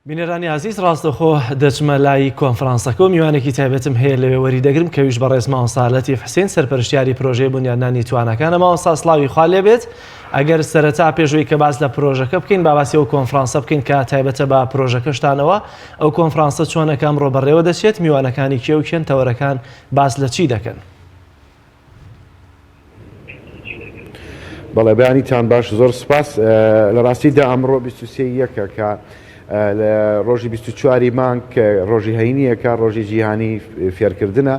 بینێرانی عزیز ڕاستەخۆ دەچمە لای کۆنفرانسەکە و میوانێکی تایبەتم هەیە لەوێ وەریدەگرم کەویش بەڕێز مامۆستا لەتیف حوسێن سەرپەرشتیاری پرۆژەی بنیادنانی توانەکانە. مامۆستا سڵاوی خوا لێبێت. ئەگەر سەرەتا پێشوەی کە باس لە پرۆژەکە بکەین باسی ئەو کۆنفرانسە بکەین کە تایبەتە بە پرۆژەکەشتانەوە ئەو کۆنفرانسە چۆنەکە ئەمڕۆ بەڕێوە دەچێت، میوانەکانی کێو کێن، تەوەرەکان باس لە چی دەکەن؟ بەڵێ بەیانیتان باش، زۆر سپاس. لە ڕاستیدا ئەمڕۆ 23یەکە کە لە ڕۆژی 24 مانگ کە ڕۆژی هەینیەکە ڕۆژی جیهانی فێرکردنە.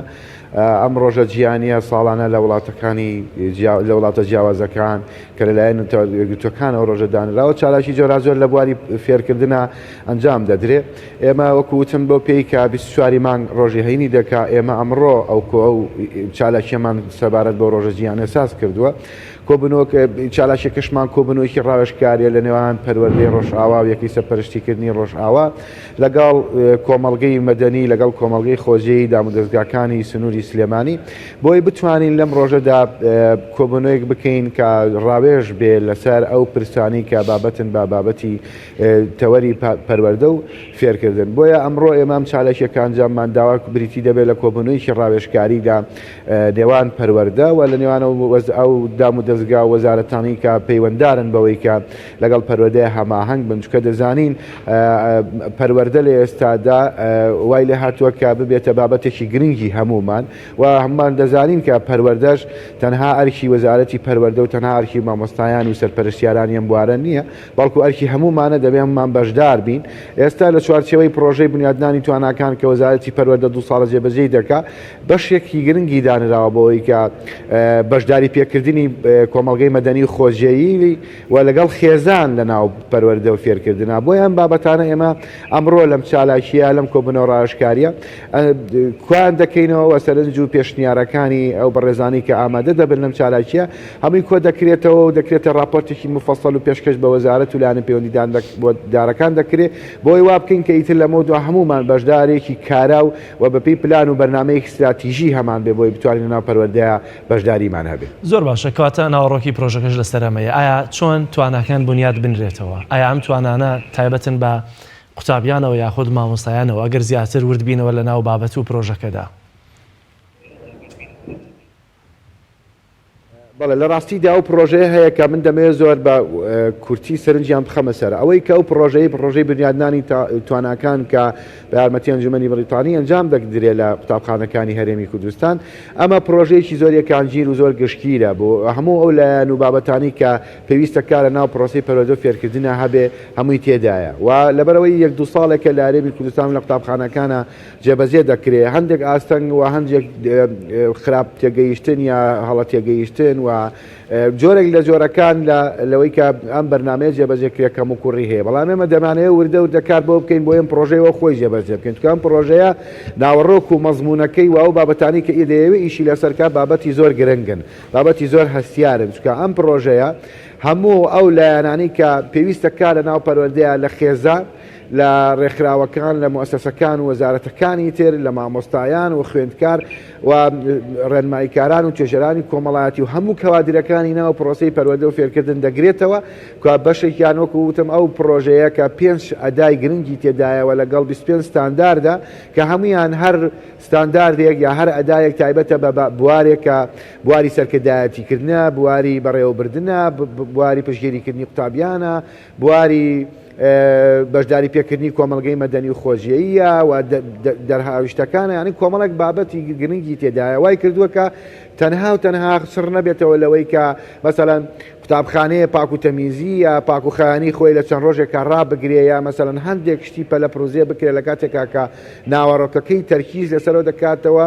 ئەم ڕۆژە جیهانیە ساڵانە لە وڵاتەکانی لە وڵاتە جیاوازەکان کە لەلایەن یەکگرتووەکانەوە ڕۆژە دانراوە چالاکی جۆرا لە بواری فێرکردنە ئەنجام دەدرێت. ئێمە وەکوتم بۆ پێی کە 24 مانگ ڕۆژی هەینی دەکا، ئێمە ئەمڕۆ ئەو چالاکیەمان سەبارەت بۆ ڕۆژە جیهانی ساز کردووە. کۆبنەوە چالاشێکەشمان کۆبنەوەیکی ڕاوێژکاریە لە نێوان پەروەردەی ڕۆژئاوا و یەکەی سەرپەرشتیکردنی ڕۆژئاوا لەگەڵ کۆمەڵگەی مەدەنی لەگەڵ کۆمەڵگەی خۆجێی دامودەستگاکانی سنووری سلێمانی بۆی بتوانین لەم ڕۆژەدا کۆبنەوەیەک بکەین کە ڕاوێژ بێ لەسەر ئەو پرسانی کە بابەتن بە بابەتی تەوەری پەروەردە و فێرکردن. بۆیە ئەمڕۆ ئێمەم چالشێکە ئەنجاممان داوا بریتی دەبێت لە کۆبنەوەیکی ڕاوێژکاریدا نێوان پەروەردە و لە نێوان ئەو دامودەستگا وەزارەتانی کە پەیوەنددارن بەوەی کە لەگەڵ پەروەردەیە هەماهەنگ بن، چونکە دەزانین پەروەردە لە ئێستادا وای لێ هاتووە کە ببێتە بابەتێکی گرنگی هەمومان و هەمومان دەزانین کە پەروەردەش تەنها ئەرکی وەزارەتی پەروەردە و تەنها ئەرکی مامۆستایان و سەرپەرشتیارانی ئەم بوارە نییە، بەڵکو ئەرکی هەمومانە دەبێت هەمومان بەشدار بین. ئێستا لە چوارچێوەی پرۆژەی بنیادنانی تواناکان کە وەزارەتی پەروەردە 2 ساڵە جێبەجێی دەکات بەشێکی گرنگی دانراوە بۆەوەی کە بەشداری پێکردنی کۆمەڵگەی مەدەنی خۆشیێیی و لەگەڵ خێزان لە ناو پەروەردە و فێرکردنا. بۆیان بابەتانە ئێمە ئەمڕۆ لەم چالاکیە لەم کۆبنەوە ڕاوێژکاریە کوان دەکەینەوە سەرنج و پێشنیارەکانی ئەو بەڕێزانی کە ئامادە دەبن لەم چالاکیە هەمووی کۆ دەکرێتەوە و دەکرێتە راپۆرتێکی مفەسەڵ و پێشکەش بە وەزارەت و لایەنە پەیوەندیدارەکان دەکرێت بۆی وا بکەین کە ئیتر لەمە دو هەمومان بەشدارێکی کارا و بەپێی پلان و بەرنامەیەکی استراتیژی هەمان بێ بۆی بتوانین لە ناو پەروەردەیە بەشداریمان هەبێت. زۆر باشە، کاتە ناوەڕۆکی پرۆژەکەش لەسەرەمەیە. ئایا چۆن تواناکان بنیاد بنرێتەوە؟ ئایا ئەم توانانە تایبەتن بە قوتابیانەوە یاخود مامۆستایانەوە ئەگەر زیاتر وردبینەوە لە ناو بابەت و پرۆژەکەدا؟ بەڵێ لە ڕاستیدا ئەو پرۆژەیە هەیە کە من دەمەوێت زۆر بە کورتی سەرنجیان بخەمە سەر ئەوەی کە ئەو پرۆژەی بنیادنانی تواناکان کە بە یارمەتی ئەنجومەنی بریتانی ئەنجام دەدرێت لە قوتابخانەکانی هەرێمی کوردستان. ئەمە پرۆژەیەکی زۆر یەکانگیر و زۆر گشتگیرە بۆ هەموو ئەو لایەن و بابەتانی کە پێویستە کار لە ناو پرۆسەی پەروەردە و فێرکردنە هەبێ هەمووی تێدایە و لەبەرەوەی 1-2 ساڵێکە لە هەرێمی کوردستان لە قوتابخانەکانە جێبەجێ دەکرێت هەندێک ئاستەنگ و هەندێک خراپ تێگەیشتن یا هەڵە تێگەیشتن و جۆرێک لە جۆرەکان لەوەی کە ئەم بەرنامەیە جێبەجێکرێکەم و کوڕی هەیە. بەڵام ئێمە دەمانەیە وردە و دەکات بۆ بکەین بۆ ئەم پرۆژەیەوە خۆی جێبەجێ بکەین، چونکە ئەم پرۆژەیە ناوەڕۆک و مەزمونونەکەی و ئەو بابەتانی کە ئیدەیەوێت ئیشی لەسەرکە بابەتی زۆر گرنگن، بابەتی زۆر هەستیارن، چونکە ئەم پرۆژەیە هەموو ئەو لایەنانی کە پێویستە کار لە ناو پەروەردەیە لە خێزان لە ڕێکخراوەکان لە مؤسسەکان و وەزارەتەکانی تر لە مامۆستایان و خوێندکار و ڕێنماییکاران و توێژەرانی کۆمەڵایەتی و هەموو کەوادرەکانی ناو پرۆسەی پەروەردە و فێرکردن دەگرێتەوە کە بەشێکیان وەکو وتم ئەو پرۆژەیە کە 5 ئەدای گرنگی تێدایەوە لەگەڵ 25 ستانداردا کە هەمویان هەر ستانداردێک یا هەر ئەدایەک تایبەتە بە بوارێکە بواری سەرکردایەتیکردنە، بواری بەڕێوەبردنە، بواری پشتگیریکردنی قوتابیانە، بواری بەشداری پێکردنی کۆمەڵگەی مەدەنی و خۆشیەیە و دەرهاویشتەکانە، یعنی کۆمەڵک بابەتی گرنگی تێدایە. وای کردووە کە تەنها و تەنها سڕ نەبێتەوە لەوەی کە مەسەلەن قوتابخانەیە پاک و تەمیزی یا پاک و خەیانی خۆی لە چەند ڕۆژێکە ڕابگرێ یا مەسەلەن هەندێک شتی پەلە پرۆزێ بکرێت لە کاتێکا کە ناوەڕۆکەکەی تەرکیز لەسەرەوە دەکاتەوە.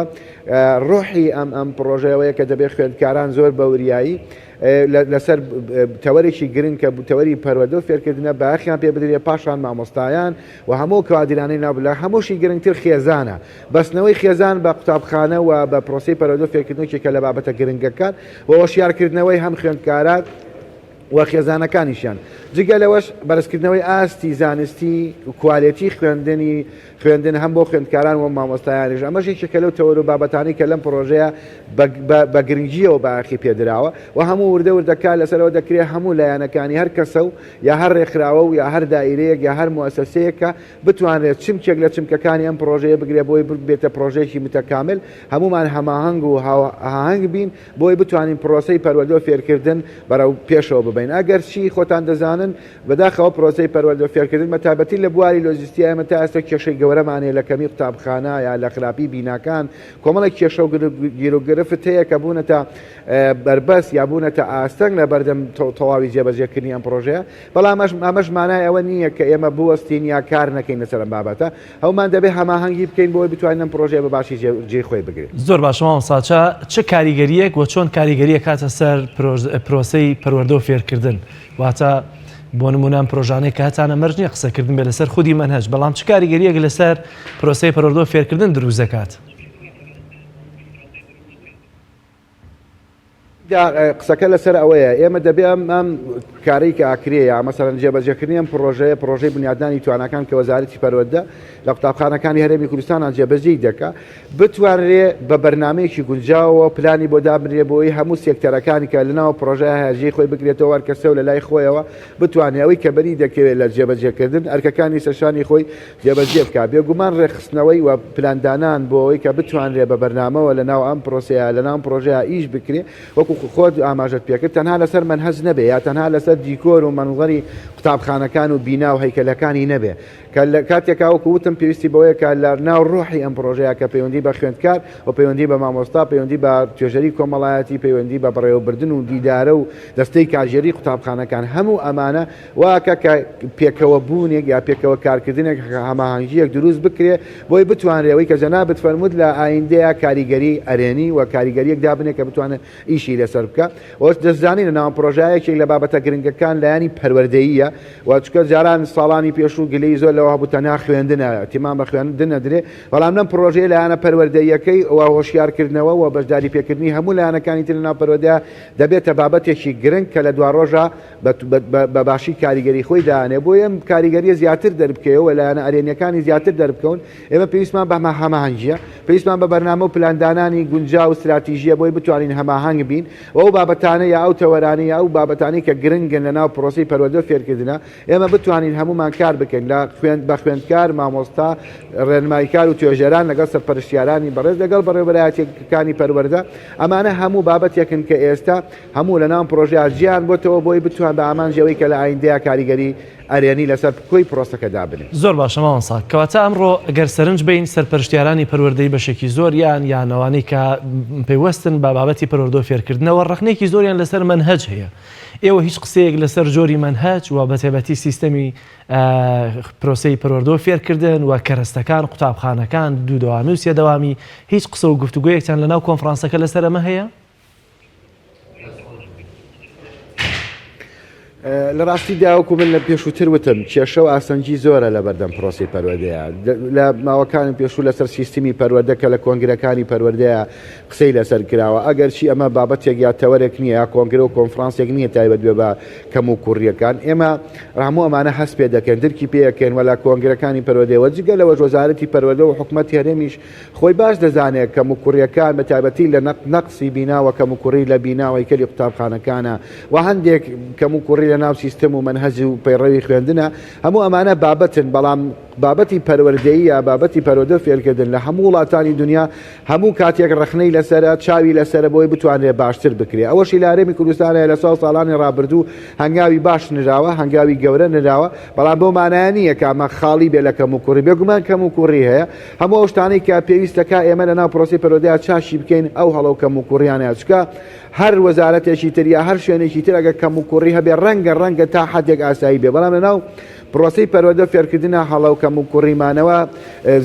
ڕۆحی ئەم پرۆژەیەوەیە کە دەبێت خوێندکاران زۆر بەوریایی لەسەر تەوەرێکی گرنگ کە تەوەری پەروەردە و فێرکردنە باخیان پێ بدرێت، پاشان مامۆستایان و هەموو کەوادرانەی ناوبلا هەمووشی گرنگتر خێزانە. بەستنەوەی خێزان بە قوتابخانە و بە پرۆسەی پەروەردە و فێرکردنەوەیەکە لە بابەتە گرنگەکان و هۆشیارکردنەوەی هەم خوێندکاران و خێزانەکانیشیان جگە لەوەش بەرزکردنەوەی ئاستی زانستی کوالێتی خوێندن هەم بۆ خوێندکاران و مامۆستایانیش ئەمەشێکێکە لەو تەوەر و بابەتانی کە لەم پرۆژەیە بە گرنگجیەوە باخی پێدراوە و هەموو وردە وردەکە لەسەرەوە دەکرێت هەموو لایەنەکانی هەر کەسە و یا هەر ڕێکخراوە و یا هەر دائیرەیەک یا هەر موسسەیەکە بتوانێت چمکێک لە چمکەکانی ئەم پرۆژەیە بگرێ بۆی بێتە پرۆژێکی متەکامل هەمومان هەماهەنگ و هاهەنگ بین بۆی بتوانین پرۆسەی پەروەردە و فێرکردن بەرەو پێشەوە ببین ئەگەر چی خۆتان دەزانن بەداخەوە پرۆسەی پەروەردە و فێرکردن مەتابەتی لە بواری لۆجستیە ئێمە تا ئێستا کێشەی گەورەمانەیە لە کەمی قوتابخانە یا لە خراپی بیناکان کۆمەڵێک کێشە و گیرۆگرفت هەیە کە بوونەتە بربەست یا بوونەتە ئاستەنگ لە بەردەم تەواوی جێبەجێکردنی ئەم پرۆژەیە بەڵام ئەمەش مانای ئەوە نییە کە ئێمە بوەستین یا کار نەکەین لەسەر ئەم بابەتە هەومان دەبێت هەماهەنگی بکەین بۆی بتوانین ئەم پرۆژەیە بە باشی جێی خۆی بگرێت زۆر باش مامۆستا چه کاریگەریەک و چۆن کاریگەریە کاتە سەر پرۆسەی پەروەردە و فێرکردن واتە بۆ نمونە پرۆژانەی کە هەتانە مەرج نییە قسەکردن بێ لەسەر خودی مەنهەج بەڵام چ کاریگەریەک لەسەر پرۆسەی پەروەردە و فێرکردن دروست دەکات قسەکە لەسەر ئەوەیە ئێمە دەبێ ئەم کارەی کە ئاکرێ یا مەسەرەن جێبەجێکردنی ئەم پرۆژەی بنیادنانی توانەکان کە وەزارەتی پەروەردە لە قوتابخانەکانی هەرێمی کوردستان جێبەجێی دەکا بتوانرێ بە بەرنامەیەکی گونجاوە پلانی بۆ دابنرێ بۆی هەموو سێکتەرەکانی کە لەناو پرۆژەیە هەرجێی خۆی بگرێتەوە وەرکەسە و لە لای خۆیەوە بتوانێت ئەوەی کە بەری دەکەوێت لە جێبەجێکردن ئەرکەکانی سەرشانی خۆی جێبەجێ بکە بێگومان ڕێخستنەوەی و پلاندانان بۆ ئەوەی کە بتوانرێ بە بەرنامەوە لەناو ئەم پرۆسەیە لەناو پرۆژەیە ئیش بکرێ وەکو خۆت ئاماژەت پێکرد تەنها لەسەر منهەج نەبێ یا تەنها لەسەر دیکۆر و منظەری قوتابخانەکان و بینا و هەیکەلەکانی نەبێ کە لە کاتێکا وەکو وتم پێویستی بەوەیە کە لە ناو ڕۆحی ئەم پرۆژەیە کە پەیوەندی بە خوێندکار و پەیوەندی بە مامۆستا پەیوەندی بە توێژەری کۆمەڵایەتی پەیوەندی بە بەڕێوەبردن و دیدارە و دەستەی کاژێری قوتابخانەکان هەموو ئەمانە واکە کە پێکەوە بوونێک یا پێکەوە کارکردنێک هەماهەنگیەک دروست بکرێ بۆی بتوانرێەوەی کە جەنابەت فەرموود لە ئایندەیە کاریگەری ئەرێنی و کاریگەریەک دابنێ کە بتوانێت ئیشی لەسەر بکە ئەوش دەستزانین لە ناو پرۆژەیەکێک لە بابەتە گرنگەکان لایانی پەروەردەییە و چکە جاران ساڵانی پێشوو گلەی زۆر لەوە بوو تەنها خوێندنە تیمان بە خوێندن نەدرێ بەڵام لەم پرۆژەیە لایەنە پەروەردەییەکەی ئەوە هۆشیارکردنەوە و بەشداری پێکردنی هەموو لایەنەکانی تر لە ناو پەروەردەیە دەبێتە بابەتێکی گرنگ کە لە دوا ڕۆژە بە باشی کاریگەری خۆی دانێ بۆ ئەم کاریگەریە زیاتر دەربکەوە لایەنە ئەرێنیەکانی زیاتر دەربکەون ئێمە پێویستمان بە هەماهەنگیە پێویستمان بە بەرنامە و پلاندانانی گونجاو و استراتیژیە بۆی بتوانین هەماهەنگ بین و ئەو بابەتانە یا ئەو تەوەرانی ئەو بابەتانی کە گرنگن لە ناو پرۆسی پەروەردە و فێرکردنە ئێمە بتوانین هەمومان کار بکەین لە بە خوێندکار مامۆستا ڕێنماییکار و توێژەران لەگەڵ سەرپەرشتیارانی بەڕێز لەگەڵ بەڕێوەبەرایەتەکانی پەروەردە ئەمانە هەموو بابەتێکن کە ئێستا هەموو لە ناو پرۆژەیە ژیان بۆتەوە بۆی بتوان بە ئامانجەوەی کە لە ئایندەیە کاریگەری ئەرێنی لەسەر کۆی پرۆسەکە دابنێ زۆر باشە مامۆستا کەواتە ئەمڕۆ ئەگەر سەرنج بین سەرپەرشتیارانی پەروەردەی بەشێکی زۆریان یانەوانەی کە پێیوەستن بە بابەتی پەروەردە و فێرکردنەوە ڕخنێکی زۆریان لەسەر منهەج هەیە ئێوە هیچ قسەیەک لەسەر جۆری منهەج و بەتایبەتی سیستەمی پرۆسەی پەروەردە و فێرکردن و کەرەستەکان قوتابخانەکان دوو دەوامی و سێ دەوامی هیچ قسە و گفتوگویەکتان لەناو کۆنفرانسەکە لەسەر ئەمە هەیە؟ لە ڕاستی داوەکو من لە پێشووتر وتم کێشە و ئاسەنجی زۆرە لە بەردەم پرۆسی پەروەردەیە لە ماوەکانی پێشوو لەسەر سیستمی پەروەردە کە لە کۆنگرەکانی پەروەردەیە قسەی لەسەر کراوە ئەگەر چی ئەمە بابەتێک یا تەوەرێک نییە یا کۆنگرە و کۆنفرانسێک نییە تایبەت بێ بە کەم و کوڕیەکان ئێمە ڕامۆ ئەمانە هەست پێ دەکەن درکی پێەکەن وە لە کۆنگرەکانی پەروەردەوە جگە لەوە وەزارەتی پەروەردە و حکومەتی هەرێمیش خۆی باش دەزانێت کەم و کوڕیەکان بە تایبەتی لە نەقسی بیناوە کەم و کوڕی لە بیناوەی کەلی قوتابخانەکانە و هەندێک کەم و کوڕی لە ناو سیستم و منهەج و پەیڕەوی خوێندنە هەموو ئەمانە بابەتن بەڵام بابەتی پەروەردەیی یا بابەتی پەروەردە و فێرکردن لە هەموو وڵاتانی دنیا هەموو کاتێک ڕخنەی لەسرە چاوی لەسرە بۆی بتوانێت باشتر بکرێ ئەوەشی لە هەرێمی کوردستانە لە ساڵانی ڕابردوو هەنگاوی باش نراوە هەنگاوی گەورە نراوە بەڵام بۆ مانایە نییە کە ئەمە خاڵی بێ لە کەم و کوڕی بێگومان کەم و کوڕی هەیە هەموو ئەو شتانەی کە پێویستەکە ئێمە لە ناو پرۆسی پەروەردەیە چاشی بکەین ئەو هەڵە و کەم و کوڕیانە چکە هەر وەزارەتێکی تر یا هەر شوێنێکی تر ئەگە کەم و کوڕی هەبێ ڕەنگە تا حەدێک ئاسایی بێ بەڵام لەناو پرۆسی پەروەردە فێرکردنە هەڵە و کەم و کوڕیمانەوە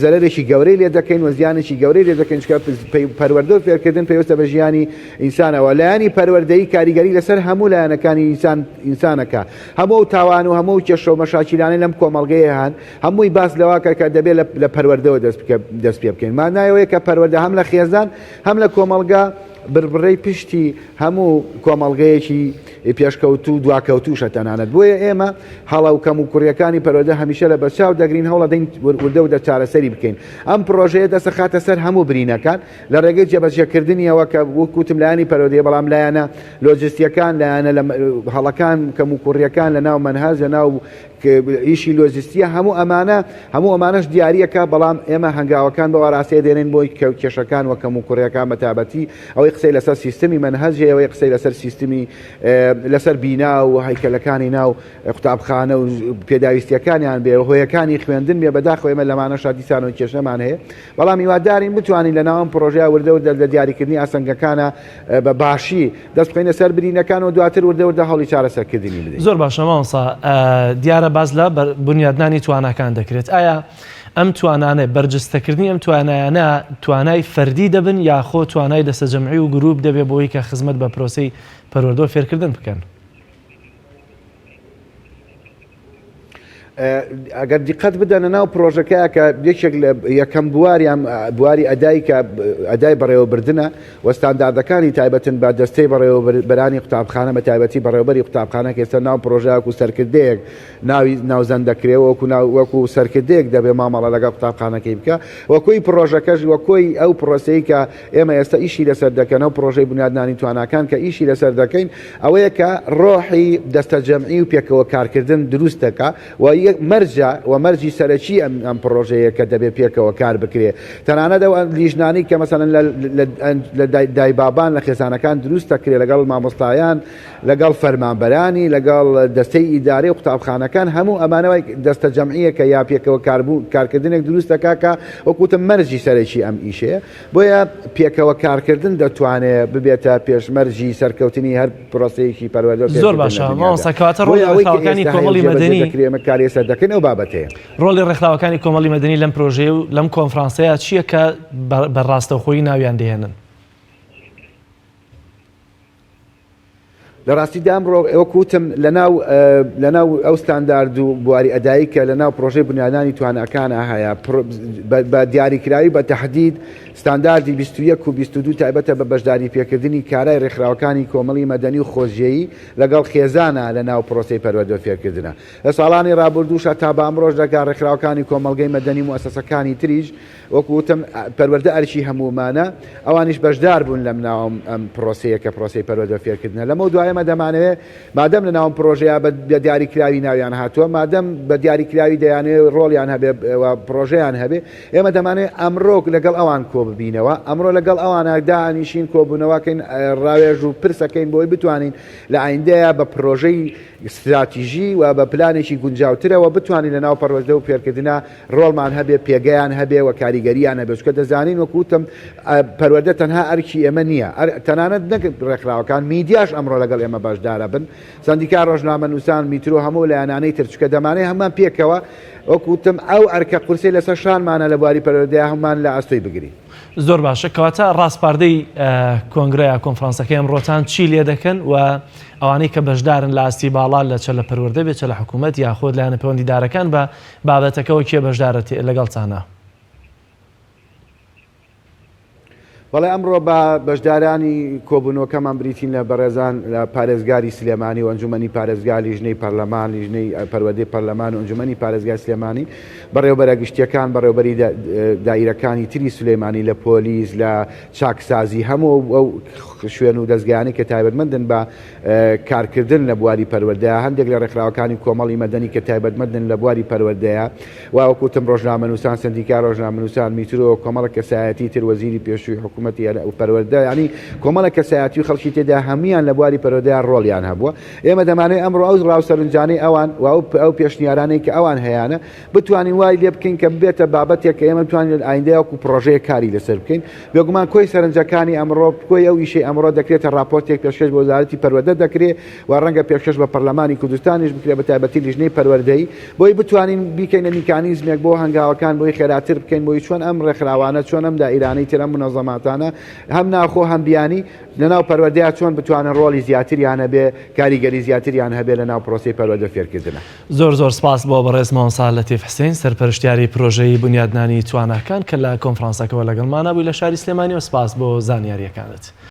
زەرێکی گەورەی لێ دەکەین و زیانێکی گەورەی لێ دەکەین چکە پەروەردە و فێرکردن پێویستە بە ژیانی ئینسانەوە لایانی پەروەردەیی کاریگەری لەسەر هەموو لایەنەکانی ئینسانەکە هەموو تاوان و هەموو کێشە و مەشاکیلانەی لەم کۆمەڵگەیە هەن هەمووی باس لەواکە کە دەبێت لە پەروەردەوە دەست پێ بکەین مانایەوەیە کە پەروەردە هەم لە خێزان هەم لە کۆمەڵگە بربڕی پشتی هەموو کۆمەڵگەیەکی پێشکەوتو دواکەوتوشە تەنانەت بۆیە ئێمە هەڵە و کەم و کوڕیەکانی پەروەردە هەمیشە لە بەرچاو دەگرین هەوڵە دەین وردە و دەچارەسەری بکەین ئەم پرۆژەیە دەسە خاتە سەر هەموو برینەکان لە ڕێگەی جێبەجێکردنیەوە کە وەکوتم لایانی پەروەردەیە بەڵام لایەنە لۆجستیەکان لایەنە هەڵەکان کەم و کوڕیەکان لە ناو مەنهاج لە ناو ئیشی لۆجستیە هەموو ئەمانەش دیاریەکە بەڵام ئێمە هەنگاوەکان بەوە ڕاستەیە دێنین بۆی کێشەکان وە کەم و کوڕیەکان بەتابەتی ئەوەی قسەی لەسەر سیستمی مەنهەجەیە ئەوەی قسەی لەسەر سیستمی لەسەر بینا و هەیکەلەکانی ناو قوتابخانە و پێداویستیەکانیان بێ هۆیەکانی خوێندن بێ بەداخۆ ئێمە لەمانە شادیسان و کێشەمان هەیە بەڵام هیوادارین بتوانین لە ناوەم پرۆژەیە وردە لە دیاریکردنی ئاسەنگەکانە بە باشی دەست بخەینە سەر برینەکان و دواتر وردە هەڵی چارەسەرکردنی بدەین. زۆر باشە مامۆستا دیارە باز لە بنیادنانی تواناکان دەکرێت ئایا ئەم توانانە بەرجستەکردنی ئەم توانایانە توانای فەردی دەبن یاخۆ توانای دەستە جەمعی و گروپ دەبێت بۆی کە خزمەت بە پرۆسەی پەروەردە و فێرکردن بکەن؟ ئەگەر دیقەت بدەنە ناو پرۆژەکە کە یەکێک لە یەکەم بواری ئەدای بەڕێوەبردنە وەستانداردەکانی تایبەتن بە دەستەی بەڕێوەبەرانی قوتابخانە بە تایبەتی بەڕێوەبەری قوتابخانە کە ئێستا ناو پرۆژەیەک و سەرکردەیەک ناوزەند دەکرێەوە وەکو سەرکردەیەک دەبێ مامەڵە لەگەڵ قوتابخانەکەی بکە وەکوی پرۆژەکەش وەکۆی ئەو پرۆسەی کە ئێمە ئێستا ئیشی لەسەر دەکەن ئەو پرۆژەی بنیادنانی تواناکان کە ئیشی لەسەر دەکەین ئەوەیە کە ڕۆحی دەستە جەمعی و پێکەوە کارکردن دروست دەکا مەرجی سەرەکی ئەم پرۆژەیە کە دەبێت پێکەوە کار بکرێ تەنانەت ئەو لیژنانی کە مەسەڵەن لە دایبابان لە خێزانەکان دروست دەکرێ لەگەڵ مامۆستایان لەگەڵ فەرمانبەرانی لەگەڵ دەستەی ئیدارەی قوتابخانەکان هەموو ئەمانەوەی دەستە جەمعیە کە یا پێکەوە کارکردنێک دروست دەکا کە وەکوتم مەرجی سەرەکی ئەم ئیشەیە بۆیە پێکەوە کارکردن دەتوانێت ببێتە پێشمەرجی سەرکەوتنی هەر پرۆسەیەکی پەروەردە. زۆر باشە مامۆستا کەواتە ڕۆڵی ڕێکخراوەکانی کۆمەڵی مەدەنی دەکەن ئەو بابەتەیە ڕۆڵی ڕێکخراوەکانی کۆمەڵی مەدەنی لەم پرۆژەیە و لەم کۆنفرانسەیە چییە کە بەڕاستەوخۆیی ناویان دێنن؟ لە ڕاستیدا ئەمڕۆ ئەوەکوتم لەناو ئەو ستاندارد و بواری ئەدایی کە لەناو پرۆژەی بنیادنانی تواناکانە هەیە بە دیاریکراوی بە تەحدید ستانداردی 21 و 22 تایبەتە بە بەشداری پێکردنی کارای ڕێکخراوەکانی کۆمەڵی مەدەنی و خۆزیەیی لەگەڵ خێزانە لە ناو پرۆسەی پەروەردە و فێرکردنە لە ساڵانی ڕابردووشە تا بە ئەمڕۆژ لەگەڵ ڕێکخراوەکانی کۆمەڵگەی مەدەنی موسسەکانی تریش وەکوتم پەروەردە ئەرکی هەمومانە ئەوانیش بەشدار بوون لەم ناو ئەم پرۆسەیە کە پرۆسەی پەروەردە و فێرکردنە لەمە دوایەمە دەمانەوێت مادەم لە ناوم پرۆژەیە بە دیاریکراوی ناویان هاتووە مادەم بە دیاریکراوی دەیانێت ڕۆڵیان هەبێ پرۆژەیان هەبێ ئێمە دەمانێت ئەمڕۆ لەگەڵ ئەوان کۆ ببینەوە ئەمڕۆ لەگەڵ ئەوانەدا ئانیشین کۆبوونەوەکەین ڕاوێژ و پرسەکەین بۆی بتوانین لە ئایندەیە بە پرۆژەی استراتیژی و بە پلانێکی گونجاوترەوە بتوانین لە ناو پەروەردە و فێرکردنە ڕۆڵمان هەبێ پێگەیان هەبێ و کاریگەریان هەبێ چکە دەزانین وەکوتم پەروەردە تەنها ئەرکی ئێمە نییە تەنانەت نەک ڕێکخراوەکان میدیاش ئەمڕۆ لەگەڵ ئێمە باشدارە بن سەندیکا ڕۆژنامە نووسان میترۆ هەموو لایەنانەی تر چکە دەمانێت هەمان پێکەوە وەکوتم ئەو ئەرکە قورسەی لەسەر شانمانە لە بواری پەروەردەیە هەمان لە ئاستۆی بگرین. زۆر باشە کەواتە ڕاستپاردەی کۆنگرەیە کۆنفرانسەکەی ئەمڕۆتان چی لێ دەکەن و ئەوانەی کە بەشدارن لە ئاستی باڵا لە چە لە پەروەردە بێت چە لە حکوومەت یاخۆت لایەنە پەیوەندیدارەکان بە بابەتەکەەوە کێ بەشدارەتی لەگەڵتانە؟ بەڵێ ئەمڕۆ بە بەشدارانی کۆبوونەوەکەمان بریتین لە بەڕێزان لە پارێزگاری سلێمانی و ئەنجومەنی پارێزگا لیژنەی پەرلەمان لیژنەی پەروەردەی پەرلەمان و ئەنجومەنی پارێزگای سلێمانی بەڕێوەبەرە گشتیەکان بەڕێوەبەری دایرەکانی تری سلێمانی لە پۆلیس لە چاکسازی هەموو ئەو شوێن و دەستگایانی کە تایبەتمەندن بە کارکردن لە بواری پەروەردەیە هەندێک لە ڕێکخراوەکانی کۆمەڵی مەدەنی کە تایبەتمەندن لە بواری پەروەردەیە وەکوتم ڕۆژنامەنووسان سندیکا ڕۆژنامەنووسان میترۆ کۆمەڵە کەسایەتی تر وەزیری پێشووی حکوومەتی و پەروەردە ینی کۆمەڵە کەسایەتی و خەڵکی تێدا هەمویان لە بواری پەروەردەیە ڕۆڵیان هەبووە ئێمە دەمانێت ئەمڕۆ ئەو ڕاوسەرنجانەی ئەوان ئەو پێشنیارانەی کە ئەوان هەیەە بتوانین وای لێ بکەین کە ببێتە بابەتێک کە ئێمە بتوانین ئایندەیەک و پرۆژەیە کاری لەسەر بکەین بێگومان کۆی سەرنجەکانی ئەمڕۆ کۆی ئەو ئیشەی ئەمڕۆ دەکرێتە راپۆرتێک پێشکەش بە وەزارەتی پەروەردە دەکرێت و ڕەنگە پێشکەش بە پەرلەمانی کوردستانیش بکرێت بە تایبەتی لیژنەی پەروەردەیی بۆی بتوانین بیکەینە میکانیزمێک بۆ هەنگاوەکان بۆی خێراتر بکەین بۆی چۆن ئەم ڕێکخراوانە چۆن ئەم دائیرانەی تر ئەم منەظەماتانە هەم ناخۆ هەم بیانی لەناو پەروەردەیە چۆن بتوانن ڕۆڵی زیاتریان هەبێ کاریگەری زیاتریان هەبێ لەناو پرۆسەی پەروەردە فێرکردنە. زۆر سپاس بۆ بەڕێز مامۆستا لەتیف حوسێن سەرپەرشتیاری پرۆژەی بنیادنانی تواناکان کە لە کۆنفرانسەکەەوە لەگەڵمانە بووی لە شاری سلێمانی و سپاس بۆ زانیاریەکانت.